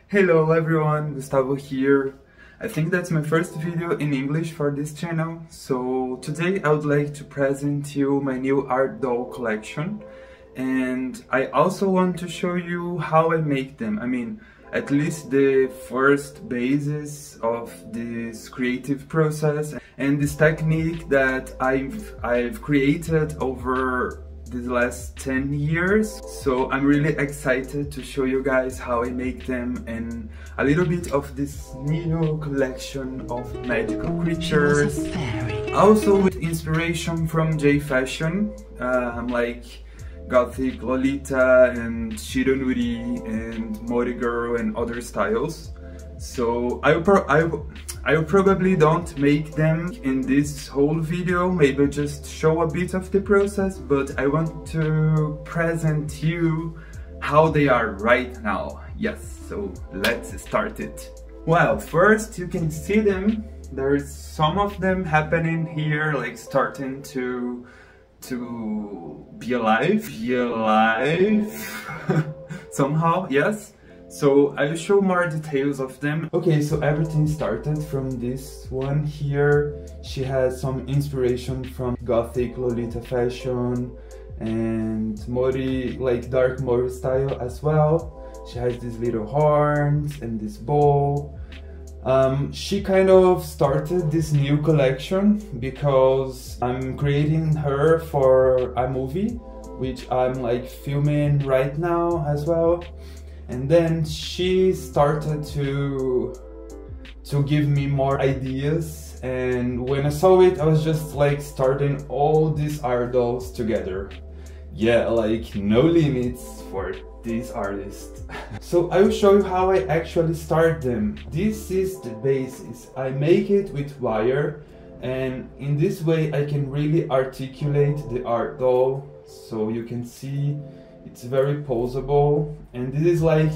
Hello everyone, Gustavo here. I think that's my first video in English for this channel. So today I would like to present you my new art doll collection. And I also want to show you how I make them. I mean, at least the first basis of this creative process and this technique that I've created over these last 10 years. So I'm really excited to show you guys how I make them and a little bit of this new collection of magical creatures. Also with inspiration from Jfashion, like gothic, lolita and shironuri and mori girl and other styles. So I probably don't make them in this whole video, maybe just show a bit of the process, but I want to present you how they are right now. Yes, so let's start it. Well, first you can see them. There's some of them happening here, like starting to be alive somehow, yes. So I'll show more details of them. Okay, so everything started from this one here. She has some inspiration from gothic lolita fashion and mori, like dark mori style as well. She has these little horns and this bow. She kind of started this new collection because I'm creating her for a movie, which I'm like filming right now as well. And then she started to give me more ideas, and when I saw it, I was just like starting all these art dolls together. Yeah, like no limits for this artist. So I will show you how I actually start them. This is the basis. I make it with wire, and in this way I can really articulate the art doll, so you can see it's very poseable, and this is like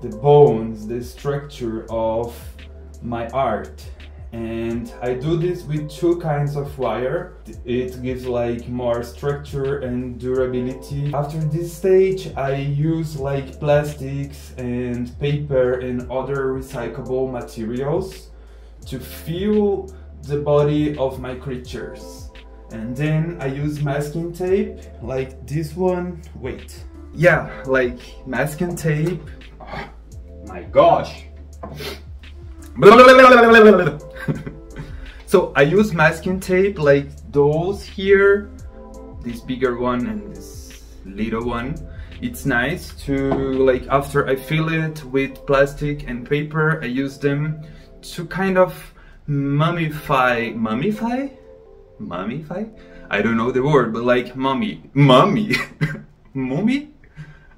the bones, the structure of my art. And I do this with two kinds of wire. It gives like more structure and durability. After this stage I use like plastics and paper and other recyclable materials to fill the body of my creatures. And then I use masking tape, like this one. Wait. Yeah, like masking tape. Oh my gosh. So I use masking tape like those here. This bigger one and this little one. It's nice to, like, after I fill it with plastic and paper, I use them to kind of mummify? I don't know the word, but like mummy? Mummy?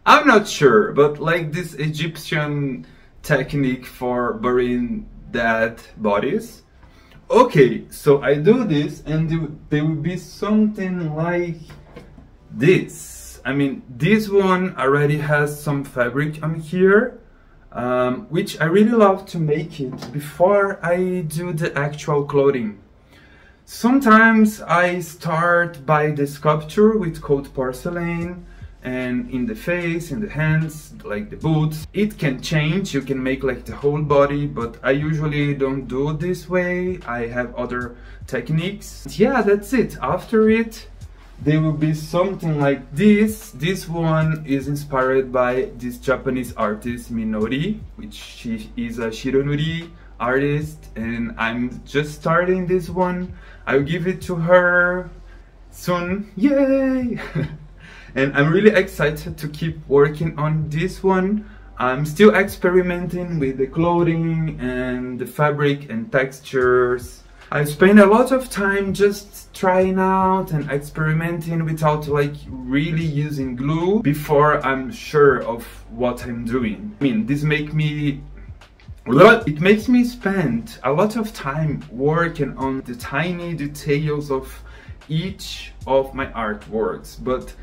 I'm not sure, but like this Egyptian technique for burying dead bodies. Okay, so I do this and they will be something like this. I mean, this one already has some fabric on here, which I really love to make it before I do the actual clothing. Sometimes I start by the sculpture with cold porcelain, and in the face, in the hands, like the boots. It can change, you can make like the whole body, but I usually don't do it this way. I have other techniques. Yeah, that's it. After it, they will be something like this. This one is inspired by this Japanese artist Minori, which she is a shironuri artist, and I'm just starting this one. I'll give it to her soon. Yay! And I'm really excited to keep working on this one. I'm still experimenting with the clothing and the fabric and textures. I spend a lot of time just trying out and experimenting without like really using glue before I'm sure of what I'm doing. I mean, it makes me spend a lot of time working on the tiny details of each of my artworks, but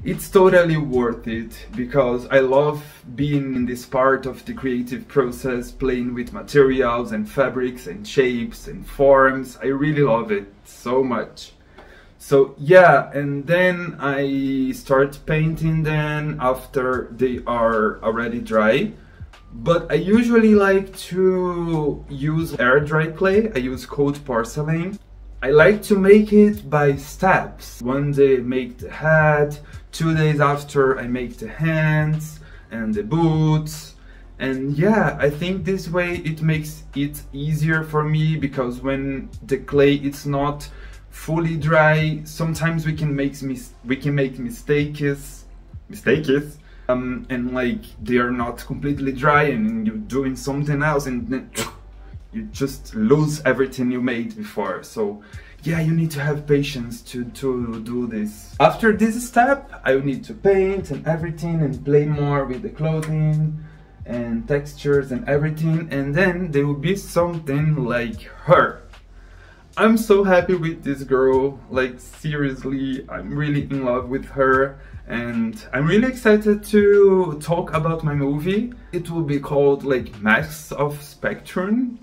it's totally worth it because I love being in this part of the creative process, playing with materials and fabrics and shapes and forms. I really love it so much. So yeah, and then I start painting them after they are already dry. But I usually like to use air dry clay. I use cold porcelain. I like to make it by steps. One day make the head, 2 days after I make the hands and the boots. And yeah, I think this way it makes it easier for me, because when the clay it's not fully dry, sometimes we can make mistakes, and like they are not completely dry and you're doing something else and then you just lose everything you made before. So yeah, you need to have patience to do this. After this step, I will need to paint and everything and play more with the clothing and textures and everything, and then there will be something like her. I'm so happy with this girl, like seriously, I'm really in love with her, and I'm really excited to talk about my movie. It will be called like Masks of Spectrum.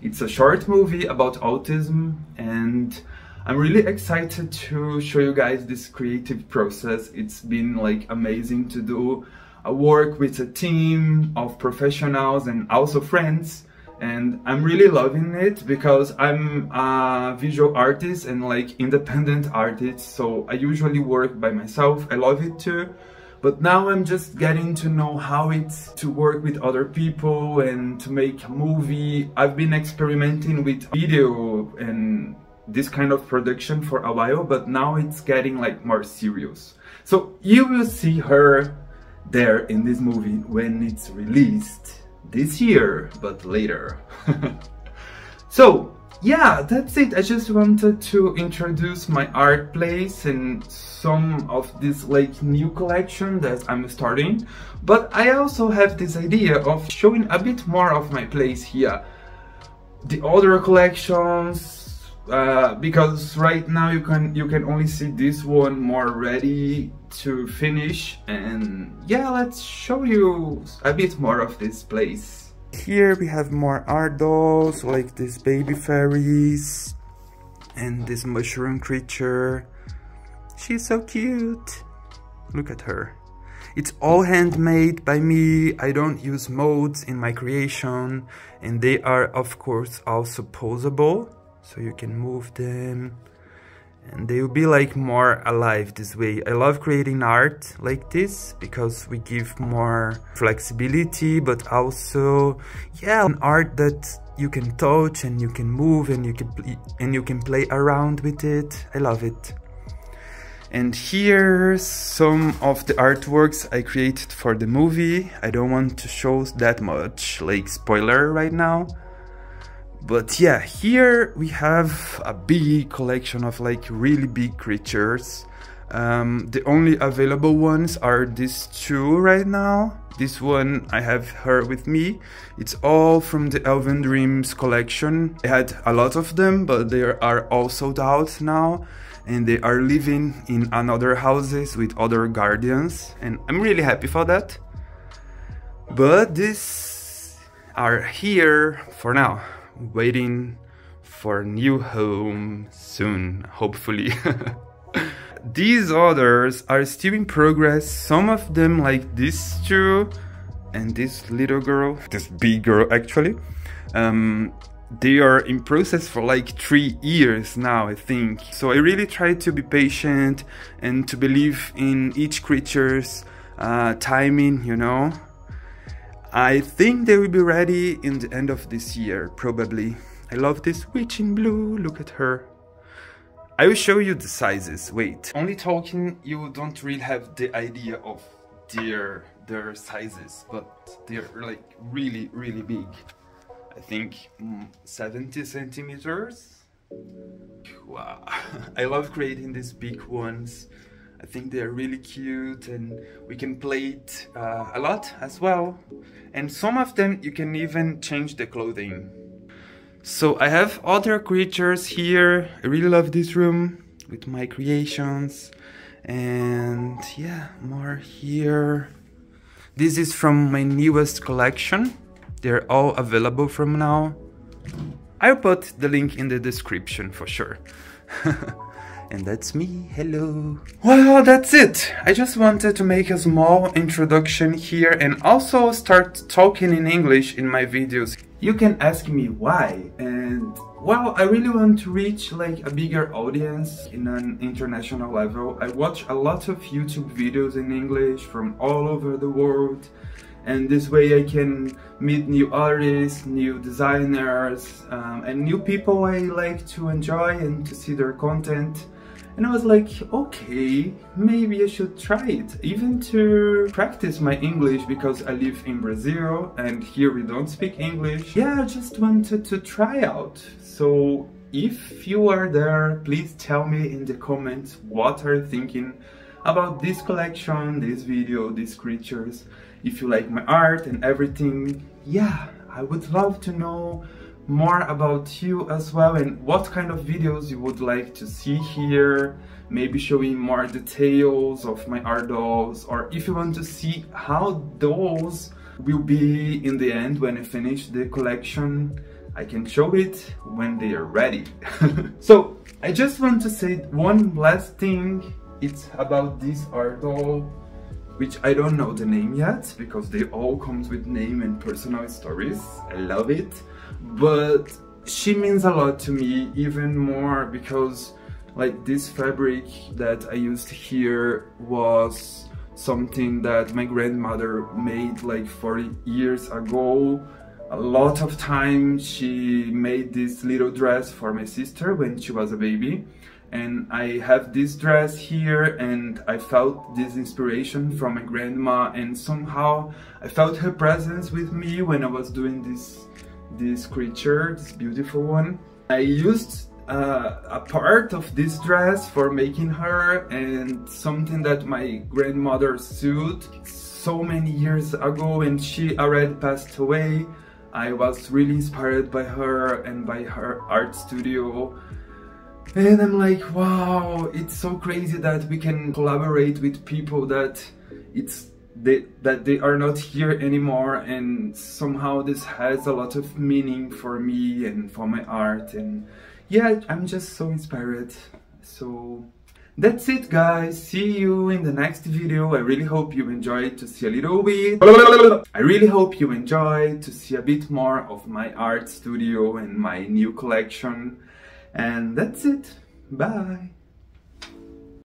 It's a short movie about autism, and I'm really excited to show you guys this creative process. It's been like amazing to do. I work with a team of professionals and also friends, and I'm really loving it because I'm a visual artist and like independent artist, so I usually work by myself. I love it too, but now I'm just getting to know how it's to work with other people and to make a movie. I've been experimenting with video and this kind of production for a while, but now it's getting like more serious. So you will see her there in this movie when it's released this year, but later. So yeah, that's it. I just wanted to introduce my art place and some of this like new collection that I'm starting, but I also have this idea of showing a bit more of my place here, the other collections, because right now you can only see this one more ready to finish. And yeah, let's show you a bit more of this place. Here we have more art dolls, like these baby fairies and this mushroom creature. She's so cute. Look at her. It's all handmade by me. I don't use molds in my creation, and they are of course also poseable, so you can move them and they will be like more alive this way. I love creating art like this because we give more flexibility, but also yeah, an art that you can touch and you can move and you can play around with it. I love it. And here's some of the artworks I created for the movie. I don't want to show that much, like spoiler right now. But yeah, here we have a big collection of like really big creatures. The only available ones are these two right now. This one, I have her with me. It's all from the Elven Dreams collection. I had a lot of them, but they are all sold out now. And they are living in another houses with other guardians. And I'm really happy for that. But these are here for now, waiting for a new home soon, hopefully. These others are still in progress. Some of them, like these two and this little girl, this big girl actually, they are in process for like 3 years now, I think. So I really try to be patient and to believe in each creature's timing, you know. I think they will be ready in the end of this year, probably. I love this witch in blue, look at her. I will show you the sizes, wait. Only talking, you don't really have the idea of their sizes, but they're like really, really big. I think 70 centimeters. Wow, I love creating these big ones. I think they're really cute and we can play it a lot as well. And some of them you can even change the clothing. So I have other creatures here. I really love this room with my creations. And yeah, more here. This is from my newest collection. They're all available from now. I'll put the link in the description for sure. And that's me, hello. Well, that's it. I just wanted to make a small introduction here and also start talking in English in my videos. You can ask me why, and well, I really want to reach like a bigger audience in an international level. I watch a lot of YouTube videos in English from all over the world, and this way I can meet new artists, new designers, and new people I like to enjoy and to see their content. And I was like, okay, maybe I should try it, even to practice my English, because I live in Brazil and here we don't speak English. Yeah, I just wanted to try out. So if you are there, please tell me in the comments what are you thinking about this collection, this video, these creatures. If you like my art and everything, yeah, I would love to know more about you as well, and what kind of videos you would like to see here, maybe showing more details of my art dolls, or if you want to see how those will be in the end when I finish the collection, I can show it when they are ready. So I just want to say one last thing. It's about this art doll, which I don't know the name yet, because they all comes with name and personal stories. I love it. But she means a lot to me, even more because like this fabric that I used here was something that my grandmother made like 40 years ago. A lot of time she made this little dress for my sister when she was a baby, and I have this dress here, and I felt this inspiration from my grandma, and somehow I felt her presence with me when I was doing this creature, this beautiful one. I used a part of this dress for making her, and something that my grandmother sewed so many years ago, and she already passed away. I was really inspired by her and by her art studio, and I'm like, wow, it's so crazy that we can collaborate with people that they are not here anymore, and somehow this has a lot of meaning for me and for my art, and yeah, I'm just so inspired. So that's it, guys. See you in the next video. I really hope you enjoyed to see a little bit. I really hope you enjoyed to see a bit more of my art studio and my new collection. And that's it. Bye.